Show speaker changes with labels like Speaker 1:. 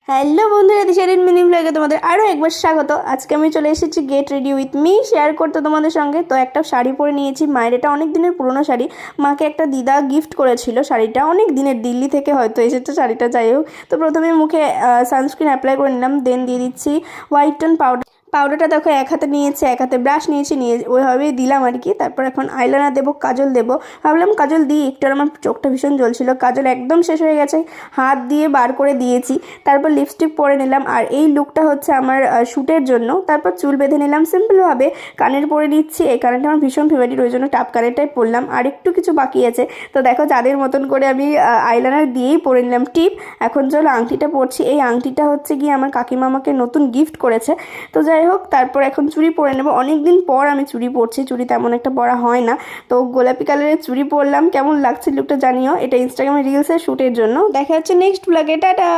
Speaker 1: Hello বন্ধুরা, দিশারিন mini ব্লগে তোমাদের আরও একবার স্বাগত। আজকে আমি চলে এসেছি get ready with me share করতে তোমাদের সঙ্গে। তো একটা শাড়ি পরে নিয়েছি মায়ের, এটা অনেক দিনের পুরনো শাড়ি। মাকে একটা দিদা গিফট করেছিল শাড়িটা, অনেক দিনের, দিল্লি থেকে হয়তো এসেছে শাড়িটা, যাই হোক। তো প্রথমে মুখে সানস্ক্রিন অ্যাপ্লাই করে নিলাম, দেন দিয়ে দিচ্ছি হোয়াইট টোন পাউডারটা দেখো এক হাতে নিয়েছে, এক হাতে ব্রাশ নিয়েছি, নিয়ে ওইভাবেই দিলাম আর কি। তারপর এখন আইলাইনার দেবো, কাজল দেবো। ভাবলাম কাজল দিই একটু, আর আমার চোখটা ভীষণ জ্বলছিল, কাজল একদম শেষ হয়ে গেছে, হাত দিয়ে বার করে দিয়েছি। তারপর লিপস্টিক পরে নিলাম, আর এই লুকটা হচ্ছে আমার শ্যুটের জন্য। তারপর চুল বেঁধে নিলাম সিম্পলভাবে, কানের পরে নিচ্ছি, এই কানেরটা আমার ভীষণ ফেভারিট, ওই জন্য টাপ কানেরটাই পরলাম। আর একটু কিছু বাকি আছে, তো দেখো চাঁদের মতন করে আমি আইলাইনার দিয়েই পরে নিলাম টিপ। এখন চলো আংটিটা পরছি। এই আংটিটা হচ্ছে গিয়ে আমার কাকিমা আমাকে নতুন গিফট করেছে। তো যাই হোক, তারপর এখন চুড়ি পরে নেবো। অনেকদিন পর আমি চুড়ি পরছি, চুড়ি তেমন একটা পরা হয় না। তো গোলাপি কালারের চুড়ি পরলাম, কেমন লাগছে লুকটা জানিও। এটা ইনস্টাগ্রামে রিলসের শ্যুটের জন্য। দেখা হচ্ছে নেক্সট ব্লগে, টাটা।